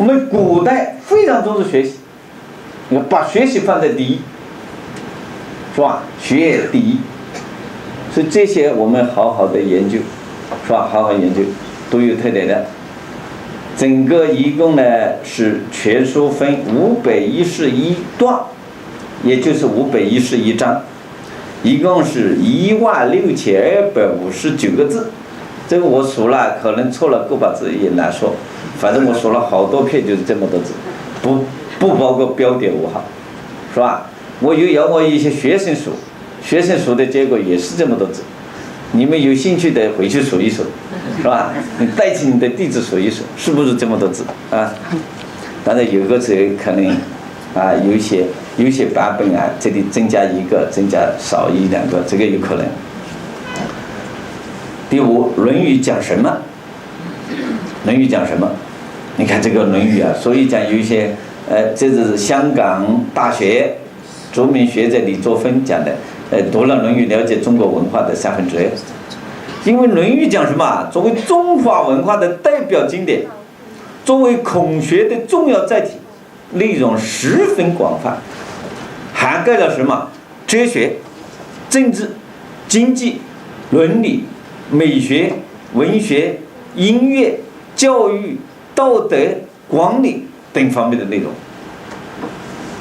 我们古代非常重视学习，你要把学习放在第一，是吧？学业第一，所以这些我们好好的研究，是吧？好好研究都有特点的。整个一共呢是全书分511段，也就是511章，一共是16259个字。这个我数了，可能错了个把字也难说，反正我数了好多篇，就是这么多字，不包括标点符号，是吧？我又要我一些学生数，学生数的结果也是这么多字。你们有兴趣的回去数一数，是吧？你带起你的弟子数一数，是不是这么多字啊？当然有个时候可能啊，有些版本啊，这里增加一个，增加少一两个，这个有可能。第五，《论语》讲什么？《论语》讲什么？你看这个《论语》啊，所以讲有一些这是香港大学著名学者李作芬讲的，读了《论语》了解中国文化的2/3。因为《论语》讲什么？作为中华文化的代表经典，作为孔学的重要载体，内容十分广泛，涵盖了什么？哲学、政治、经济、伦理、美学、文学、音乐、教育、道德、管理等方面的内容，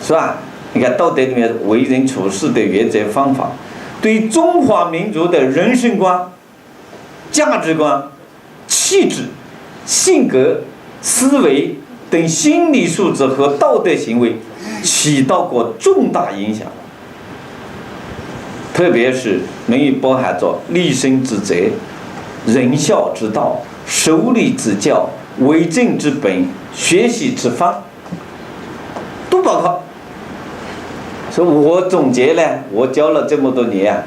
是吧？你看道德里面为人处事的原则方法，对中华民族的人生观、价值观、气质、性格、思维等心理素质和道德行为起到过重大影响。特别是《论语》包含着立身之责、仁孝之道、守礼之教、为政之本、学习之方，都包括。所以我总结呢，我教了这么多年啊，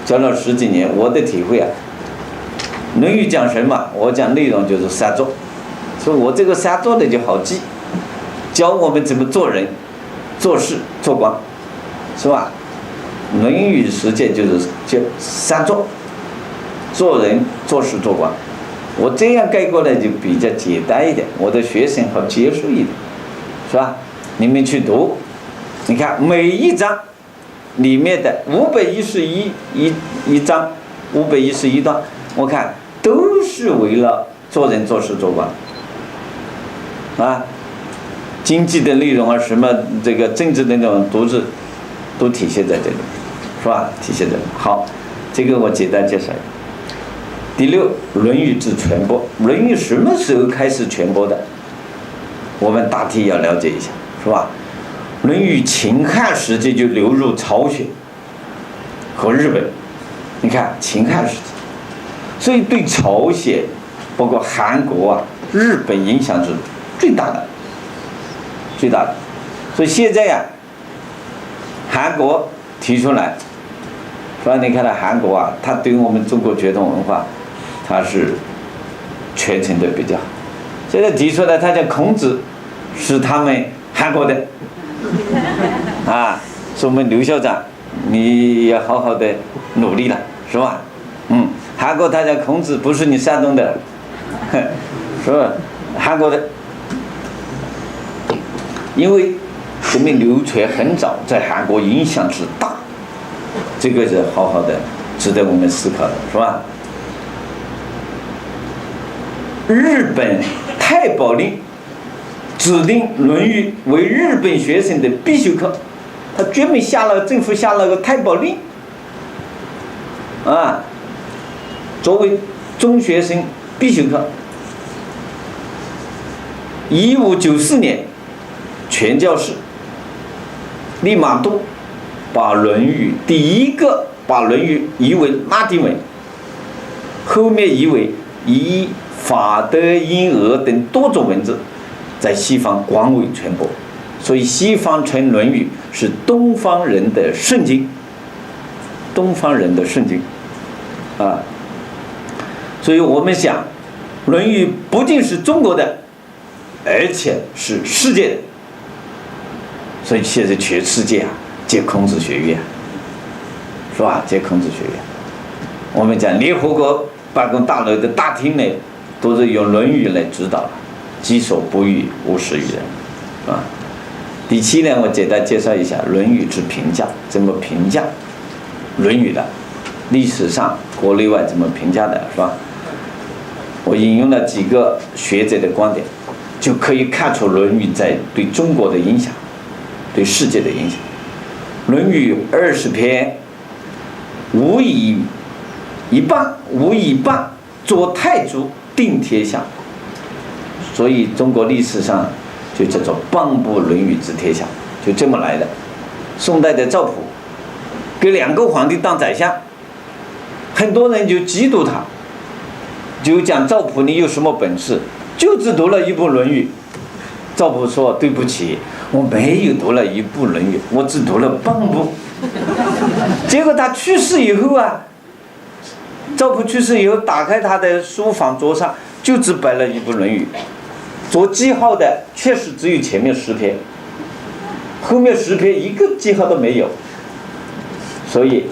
教了10几年，我的体会啊，《论语》讲什么？我讲内容就是3做，所以我这个3做的就好记，教我们怎么做人、做事、做官，是吧？《论语》实践就是3做：做人、做事、做官。我这样概括呢，就比较简单一点，我的学生好接受一点，是吧？你们去读，你看每一章里面的511章、511段，我看都是为了做人、做事、做官啊。经济的内容啊，什么这个政治的那种都体现在这里，是吧？体现在这里。好，这个我简单介绍一下。第6，《论语》之传播，《论语》什么时候开始传播的？我们大体要了解一下，是吧？《论语》秦汉时期就流入朝鲜和日本，你看秦汉时期，所以对朝鲜、包括韩国啊、日本影响是最大的。所以现在呀，韩国提出来，所以你看到韩国啊，它对我们中国传统文化，它是传承的比较好。现在提出来，他讲孔子是他们韩国的，啊，说我们刘校长，你要好好的努力了，是吧？韩国他讲孔子不是你山东的，是吧？韩国的，因为这边流传很早，在韩国影响之大，这个是好好的值得我们思考的，是吧？日本太保令指定《论语》为日本学生的必修课，他专门政府下了个太保令啊，作为中学生必修课。1594年，全教室利玛窦把《论语》第一个把《论语》译为拉丁文，后面译为以法、德、音、俄等多种文字在西方广为传播，所以西方称《论语》是东方人的圣经，东方人的圣经啊。所以我们想，《论语》不仅是中国的，而且是世界的。所以现在全世界啊，建孔子学院，是吧？建孔子学院。我们讲联合国办公大楼的大厅呢，都是用《论语》来指导了，己所不欲，勿施于人，啊。第7呢，我简单介绍一下《论语》之评价，怎么评价《论语》的，历史上国内外怎么评价的，是吧？我引用了几个学者的观点，就可以看出《论语》在对中国的影响，对世界的影响。《论语》20篇，无以半，作太祖，定天下。所以中国历史上就叫做颁布《论语》治天下，就这么来的。宋代的赵普给2个皇帝当宰相，很多人就嫉妒他，就讲赵普你有什么本事，就只读了一部《论语》。赵普说对不起，我没有读了一部《论语》，我只读了半部。结果他去世以后啊，赵普去世以后，打开他的书房桌上就只摆了一部《论语》，做记号的确实只有前面10篇，后面10篇一个记号都没有。所以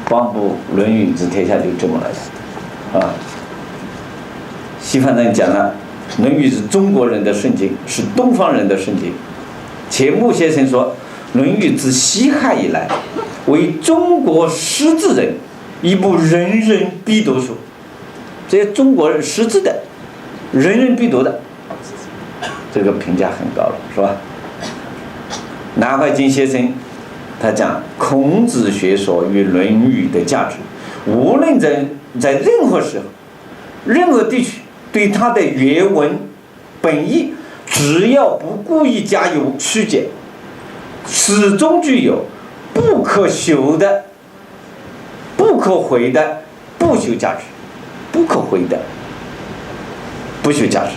颁布《论语》治天下就这么来的啊。西方人讲了，《论语》是中国人的圣经，是东方人的圣经。钱穆先生说，《论语》自西汉以来，为中国识字人一部人人必读书。这些中国人识字的，人人必读的，这个评价很高了，是吧？南怀瑾先生他讲孔子学说与《论语》的价值，无论在任何时候、任何地区，对他的原文本意，只要不故意加有曲解，始终具有不可朽的、不可毁的不朽价值，不可毁的不朽价值。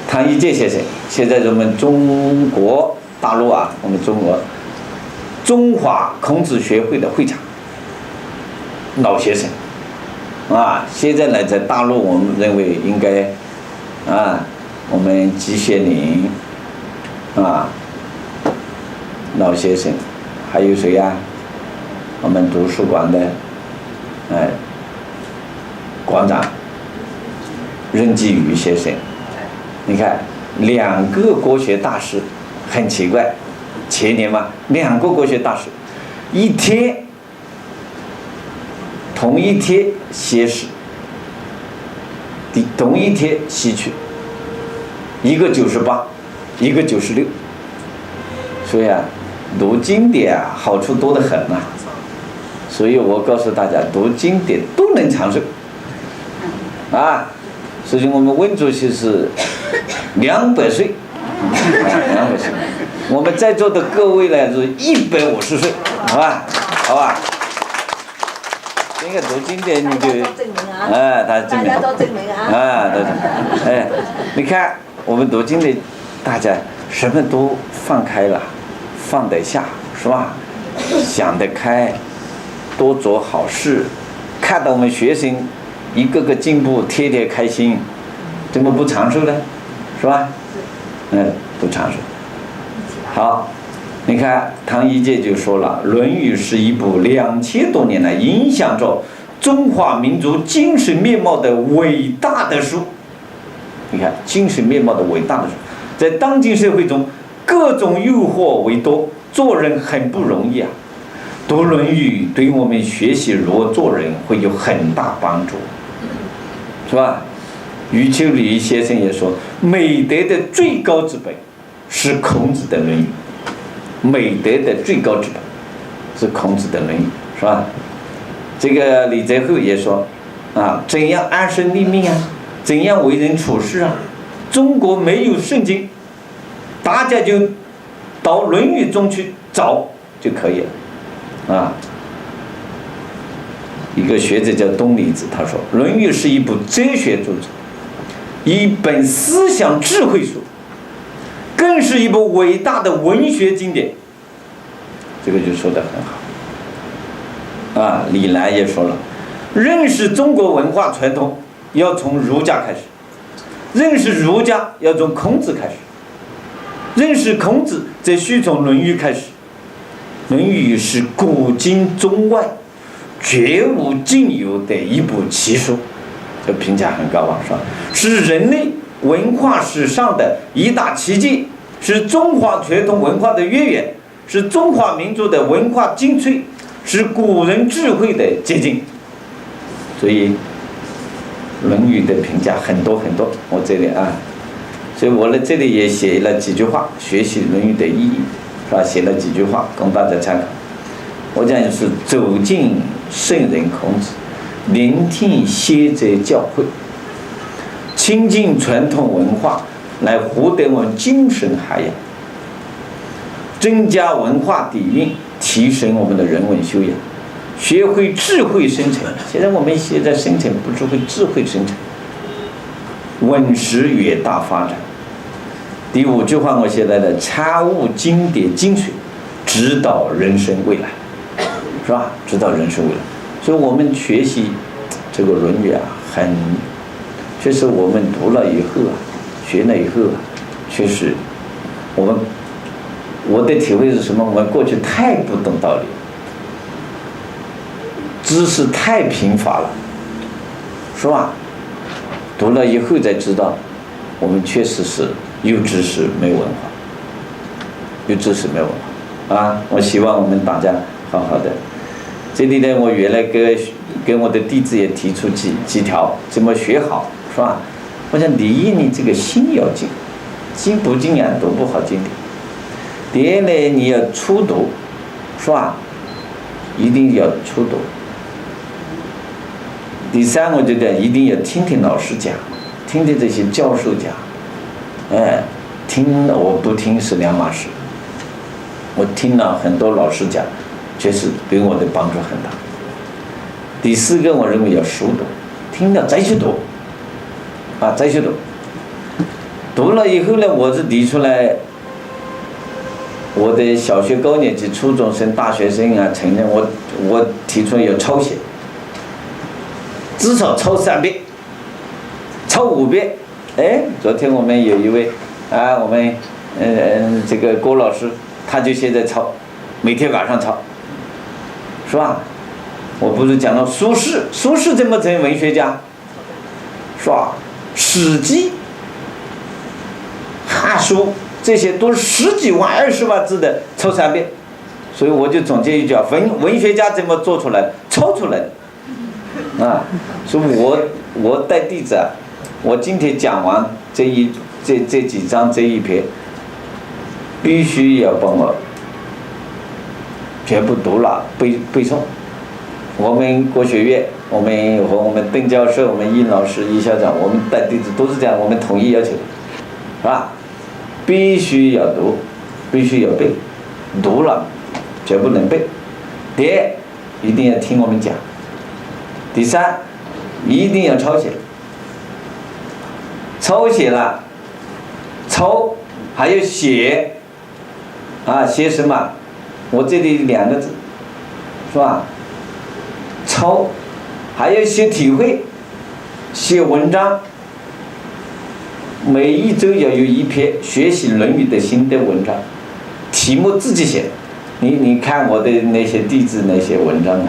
唐一介先生，现在我们中国大陆啊，我们中国中华孔子学会的会长，老先生啊，现在呢在大陆我们认为应该啊，我们季羡林啊，老先生，还有谁呀？我们图书馆的馆长任继宇先生。你看2个国学大师，很奇怪，前年嘛，2个国学大师，同一天写史，同一天西去，一个98，一个96。所以啊，读经典啊，好处多得很啊。所以我告诉大家，读经典都能长寿啊。所以我们温主席是200岁，200岁。我们在座的各位呢是150岁，好吧？好吧？这个读经典你就他证明，大家都证明啊，你看我们读经典，大家什么都放开了，放得下，是吧？想得开，多做好事，看到我们学生一个个进步，天天开心，怎么不长寿呢？是吧？不长寿。好，你看唐一介就说了，《论语》是一部2000多年来影响着中华民族精神面貌的伟大的书。你看，精神面貌的伟大的书，在当今社会中，各种诱惑为多，做人很不容易啊。读《论语》对我们学习如何做人会有很大帮助，是吧？余秋里先生也说，美德的最高之本是孔子的《论语》，美德的最高之本是孔子的《论语》，是吧？这个李泽厚也说啊，怎样安身立命啊，怎样为人处事啊，中国没有圣经，大家就到《论语》中去找就可以了啊。一个学者叫东离子，他说，《论语》是一部哲学著作，一本思想智慧书，更是一部伟大的文学经典。这个就说得很好啊。李兰也说了，认识中国文化传统要从儒家开始，认识儒家要从孔子开始，认识孔子则需从《论语》开始。《论语》是古今中外绝无仅有的一部奇书，这评价很高啊，是吧？是人类文化史上的一大奇迹，是中华传统文化的渊源，是中华民族的文化精粹，是古人智慧的结晶。所以《论语》的评价很多很多，我这里所以我在这里也写了几句话，学习《论语》的意义，是吧？写了几句话供大家参考。我讲是走进圣人孔子，聆听先哲教诲，亲近传统文化，来获得我们精神涵养，增加文化底蕴，提升我们的人文修养，学会智慧生成。现在我们现在生成不是会智慧生成，文史远大发展。第5句话我写来的，参悟经典精髓，指导人生未来，是吧？指导人生未来。所以我们学习这个《论语》确实我们读了以后学了以后确实我的体会是什么？我们过去太不懂道理，知识太贫乏了，是吧？读了以后才知道，我们确实是有知识没文化，有知识没文化我希望我们大家好好的。这里呢，我原来跟我的弟子也提出几条怎么学好，是吧？我想第一，你这个心要静，心不静读不好经典。第二呢，你要初读，是吧？一定要初读。第三，我觉得一定要听听老师讲，听听这些教授讲，听了我不听是两码事。我听了很多老师讲，确实对我的帮助很大。第4个，我认为要熟读，听了再去读，再去读。读了以后呢，我是提出来，我的小学高年级、初中生、大学生成人，我提出来要抄写，至少抄3遍，抄5遍。昨天我们有一位我们这个郭老师，他就现在抄，每天晚上抄，是吧？我不是讲到苏轼怎么成文学家，是吧？史记、汉书这些都是10几万、20万字的，抄3遍。所以我就总结一句文学家怎么做出来的？抄出来的所以我带弟子我今天讲完这几章这一篇，必须要帮我全部读了背诵。我们国学院，我们邓教授、我们殷老师、殷校长，我们带弟子都是这样，我们统一要求，是吧？必须要读，必须要背，读了全部能背。第2，一定要听我们讲。第3，一定要抄写。抄写了，抄还要写写什么？我这里2个字，是吧？抄还要写体会，写文章，每一周要有1篇学习《论语》的心得文章，题目自己写。你看我的那些弟子那些文章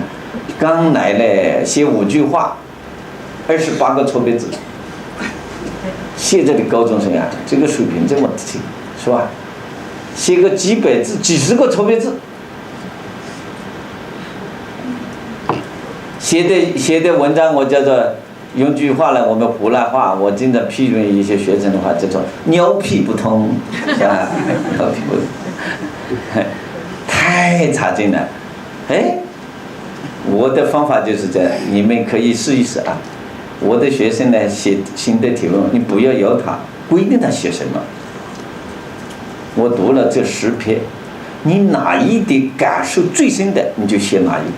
刚来了写5句话，28个错别字。现在的高中生这个水平这么低，是吧？写个几百字、几十个错别字，写的文章，我叫做用句话呢，我们湖南话，我经常批评一些学生的话，叫做鸟屁不通，鸟屁不通，太差劲了。我的方法就是这样，你们可以试一试我的学生呢写新的题目，你不要由他规定他写什么。我读了这10篇，你哪一点感受最深的，你就写哪一个。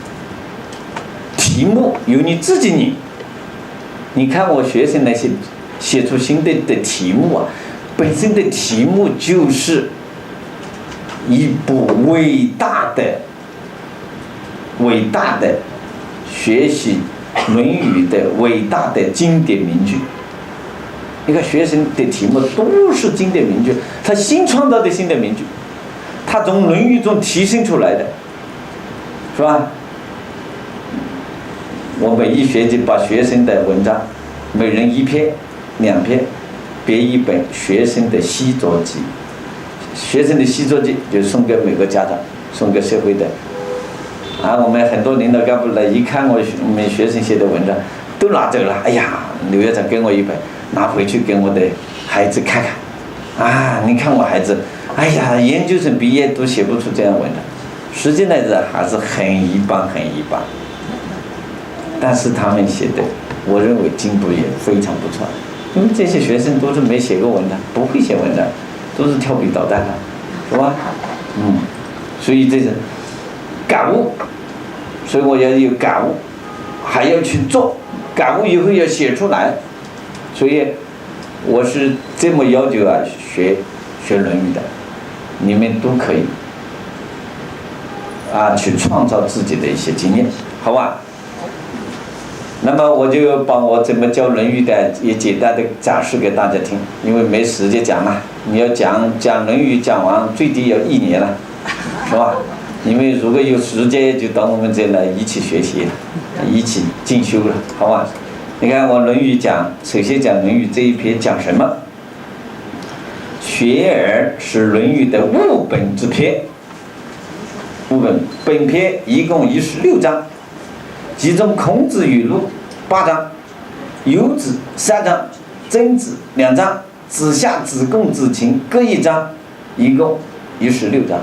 题目由你自己拟。你看我学生那些写出新的题目本身的题目就是一部伟大的学习《论语》的伟大的经典名句。你看学生的题目都是经典名句，他新创造的新的名句，他从《论语》中提升出来的，是吧？我每一学期把学生的文章每人1篇、2篇别一本学生的习作集，学生的习作集就送给每个家长，送给社会的。我们很多领导干部来一看我们学生写的文章，都拿走了。哎呀，刘院长给我一本，拿回去给我的孩子看看。你看我孩子，哎呀，研究生毕业都写不出这样文章。实际来讲还是很一般，很一般。但是他们写的，我认为进步也非常不错。因为这些学生都是没写过文章，不会写文章，都是调皮捣蛋的，是吧？所以这是感悟，所以我要有感悟，还要去做，感悟以后要写出来。所以我是这么要求学《论语》的，你们都可以去创造自己的一些经验，好吧？那么我就把我怎么教《论语》的也简单的展示给大家听，因为没时间讲了。你要讲《论语》讲完，最低要1年了，是吧？你们如果有时间，就到我们这来一起学习了，一起进修了，好吧？你看我《论语》首先讲《论语》这一篇讲什么？学而是《论语》的物本之篇。本篇一共16章。其中孔子语录8章，游子3章，曾子2章，子夏、子贡、子禽各1章，一共16章。